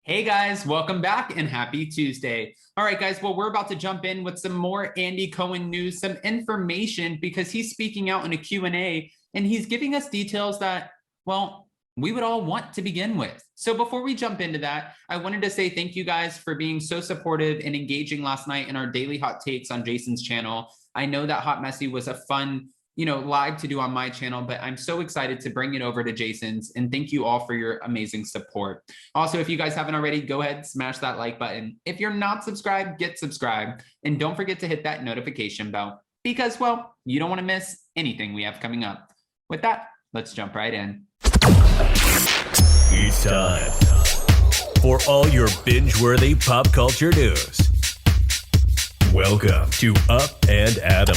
Hey guys, welcome back and happy Tuesday. All right, guys, well, we're about to jump in with some more Andy Cohen news, some information because he's speaking out in a Q&A and he's giving us details that, well, we would all want to begin with. So before we jump into that, I wanted to say thank you guys for being so supportive and engaging last night in our daily hot takes on Jason's channel. I know that Hot Messy was a fun live to do on my channel, but I'm so excited to bring it over to Jason's, and thank you all for your amazing support. Also, if you guys haven't already, go ahead, smash that like button. If you're not subscribed, get subscribed, and don't forget to hit that notification bell because, well, you don't want to miss anything we have coming up. With that, let's jump right in. It's time for all your binge-worthy pop culture news. Welcome to Up and Adam.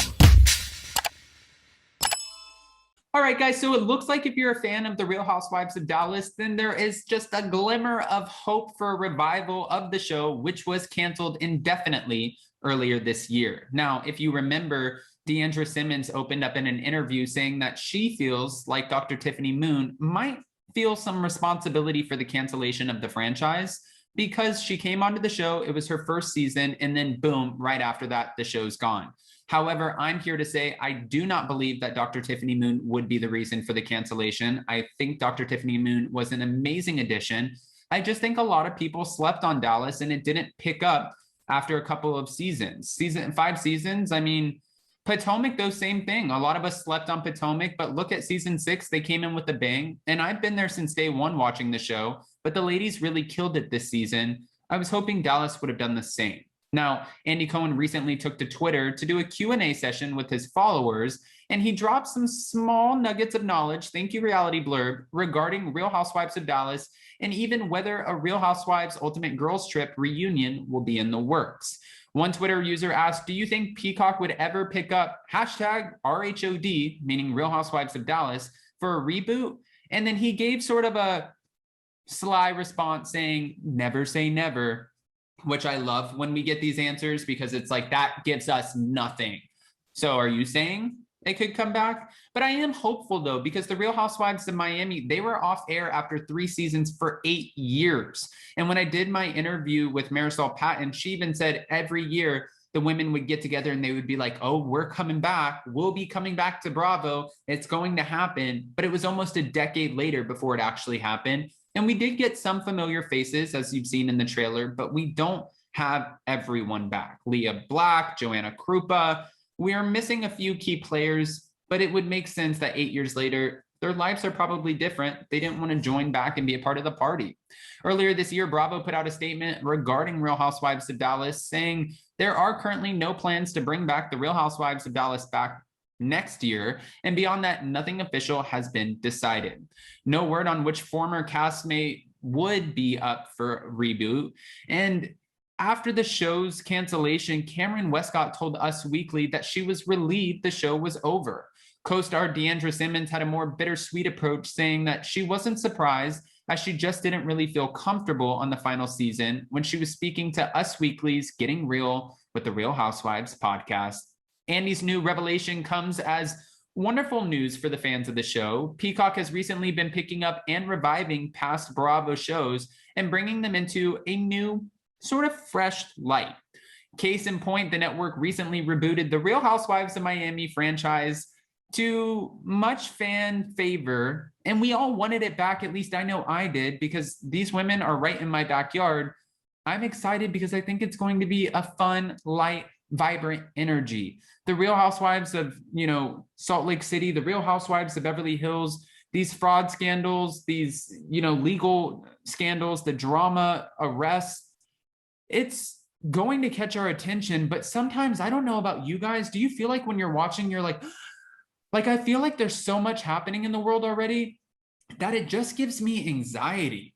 All right, guys, so it looks like if you're a fan of The Real Housewives of Dallas, then there is just a glimmer of hope for a revival of the show, which was canceled indefinitely earlier this year. Now, if you remember, Deandra Simmons opened up in an interview saying that she feels like Dr. Tiffany Moon might feel some responsibility for the cancellation of the franchise because she came onto the show, it was her first season, and then boom, right after that, the show's gone. However, I'm here to say I do not believe that Dr. Tiffany Moon would be the reason for the cancellation. I think Dr. Tiffany Moon was an amazing addition. I just think a lot of people slept on Dallas and it didn't pick up after a couple of seasons. 5 seasons, I mean, Potomac, those same thing. A lot of us slept on Potomac, but look at season 6, they came in with a bang. And I've been there since day one watching the show, but the ladies really killed it this season. I was hoping Dallas would have done the same. Now, Andy Cohen recently took to Twitter to do a Q&A session with his followers, and he dropped some small nuggets of knowledge, thank you Reality Blurb, regarding Real Housewives of Dallas, and even whether a Real Housewives Ultimate Girls Trip reunion will be in the works. One Twitter user asked, do you think Peacock would ever pick up hashtag RHOD, meaning Real Housewives of Dallas, for a reboot? And then he gave sort of a sly response saying, never say never, which I love when we get these answers because it's like that gives us nothing. So are you saying it could come back? But I am hopeful though, because the Real Housewives of Miami, they were off air after 3 seasons for 8 years. And when I did my interview with Marisol Patton, she even said every year the women would get together and they would be like, oh, we're coming back. We'll be coming back to Bravo. It's going to happen. But it was almost a decade later before it actually happened. And we did get some familiar faces, as you've seen in the trailer, but we don't have everyone back. Leah Black, Joanna Krupa. We are missing a few key players, but it would make sense that 8 years later, their lives are probably different. They didn't want to join back and be a part of the party. Earlier this year, Bravo put out a statement regarding Real Housewives of Dallas, saying there are currently no plans to bring back the Real Housewives of Dallas back next year, and beyond that, nothing official has been decided. No word on which former castmate would be up for a reboot. And after the show's cancellation, Cameron Westcott told Us Weekly that she was relieved the show was over. Co-star Deandra Simmons had a more bittersweet approach, saying that she wasn't surprised as she just didn't really feel comfortable on the final season when she was speaking to Us Weekly's Getting Real with the Real Housewives podcast. Andy's new revelation comes as wonderful news for the fans of the show. Peacock has recently been picking up and reviving past Bravo shows and bringing them into a new, sort of fresh light. Case in point, the network recently rebooted the Real Housewives of Miami franchise to much fan favor, and we all wanted it back, at least I know I did, because these women are right in my backyard. I'm excited because I think it's going to be a fun, light, vibrant energy. The Real Housewives of, Salt Lake City, the Real Housewives of Beverly Hills, these fraud scandals, these, legal scandals, the drama, arrests, it's going to catch our attention. But sometimes, I don't know about you guys, do you feel like when you're watching, you're like I feel like there's so much happening in the world already that it just gives me anxiety.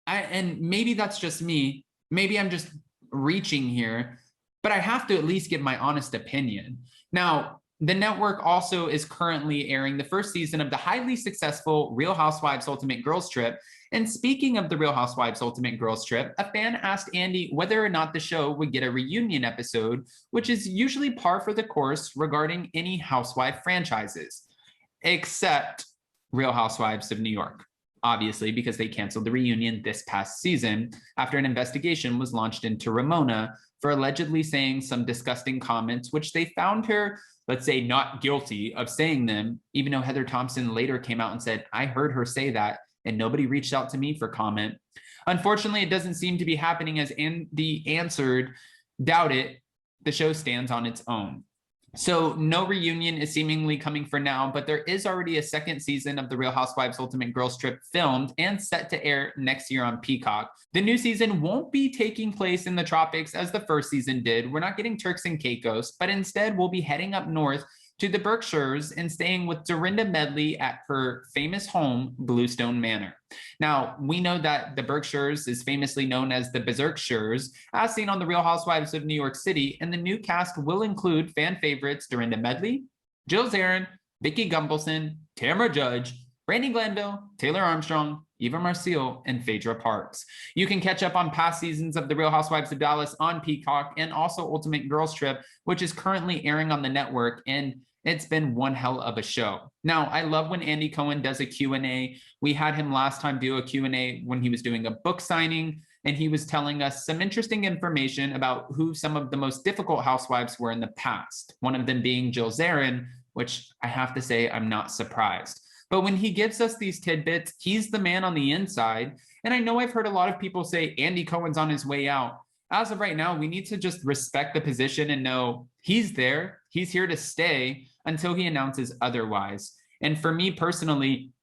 And maybe that's just me. Maybe I'm just reaching here, but I have to at least give my honest opinion. Now, the network also is currently airing the first season of the highly successful Real Housewives Ultimate Girls Trip. And speaking of the Real Housewives Ultimate Girls Trip, a fan asked Andy whether or not the show would get a reunion episode, which is usually par for the course regarding any housewife franchises, except Real Housewives of New York. obviously, because they canceled the reunion this past season after an investigation was launched into Ramona for allegedly saying some disgusting comments, which they found her, let's say, not guilty of saying them, even though Heather Thompson later came out and said, I heard her say that, and nobody reached out to me for comment. Unfortunately, it doesn't seem to be happening, as Andy answered, doubt it, the show stands on its own. So no reunion is seemingly coming for now, but there is already a second season of The Real Housewives Ultimate Girls Trip filmed and set to air next year on Peacock. The new season won't be taking place in the tropics as the first season did. We're not getting Turks and Caicos, but instead we'll be heading up north to the Berkshires and staying with Dorinda Medley at her famous home, Bluestone Manor. Now, we know that the Berkshires is famously known as the Berkshires, as seen on The Real Housewives of New York City, and the new cast will include fan favorites Dorinda Medley, Jill Zarin, Vicki Gunvalson, Tamara Judge, Brandi Glanville, Taylor Armstrong, Eva Marcille, and Phaedra Parks. You can catch up on past seasons of The Real Housewives of Dallas on Peacock, and also Ultimate Girls Trip, which is currently airing on the network, and it's been one hell of a show. Now, I love when Andy Cohen does a Q&A. We had him last time do a Q&A when he was doing a book signing, and he was telling us some interesting information about who some of the most difficult housewives were in the past, one of them being Jill Zarin, which I have to say I'm not surprised. But when he gives us these tidbits, he's the man on the inside. And I know I've heard a lot of people say Andy Cohen's on his way out. As of right now, we need to just respect the position and know he's there. He's here to stay until he announces otherwise. And for me personally,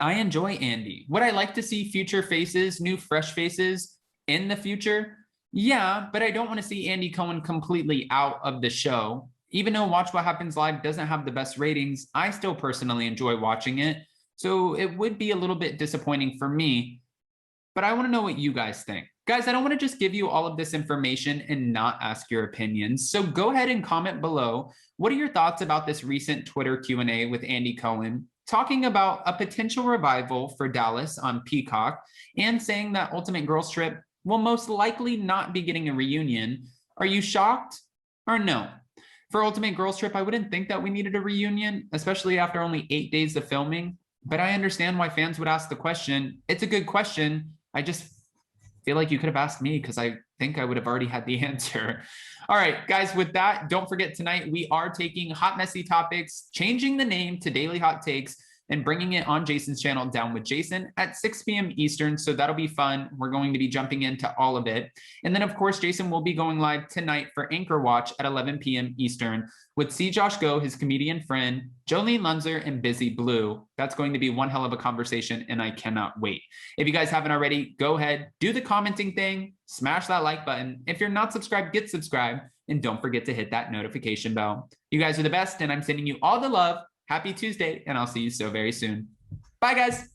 I enjoy Andy. Would I like to see future faces, new fresh faces in the future? Yeah, but I don't want to see Andy Cohen completely out of the show. Even though Watch What Happens Live doesn't have the best ratings, I still personally enjoy watching it. So it would be a little bit disappointing for me, but I want to know what you guys think. Guys, I don't want to just give you all of this information and not ask your opinions. So go ahead and comment below. What are your thoughts about this recent Twitter Q&A with Andy Cohen, talking about a potential revival for Dallas on Peacock and saying that Ultimate Girls Trip will most likely not be getting a reunion? Are you shocked or no? For Ultimate Girls Trip, I wouldn't think that we needed a reunion, especially after only 8 days of filming, but I understand why fans would ask the question. It's a good question. I just feel like you could have asked me because I think I would have already had the answer. All right, guys, with that, don't forget tonight we are taking Hot Messy Topics, changing the name to Daily Hot Takes, and bringing it on Jason's channel, Down with Jason, at 6 p.m. Eastern. So that'll be fun. We're going to be jumping into all of it. And then, of course, Jason will be going live tonight for Anchor Watch at 11 p.m. Eastern with C. Josh Go, his comedian friend, Jolene Lunzer, and Busy Blue. That's going to be one hell of a conversation, and I cannot wait. If you guys haven't already, go ahead, do the commenting thing, smash that like button. If you're not subscribed, get subscribed, and don't forget to hit that notification bell. You guys are the best, and I'm sending you all the love. Happy Tuesday, and I'll see you so very soon. Bye, guys.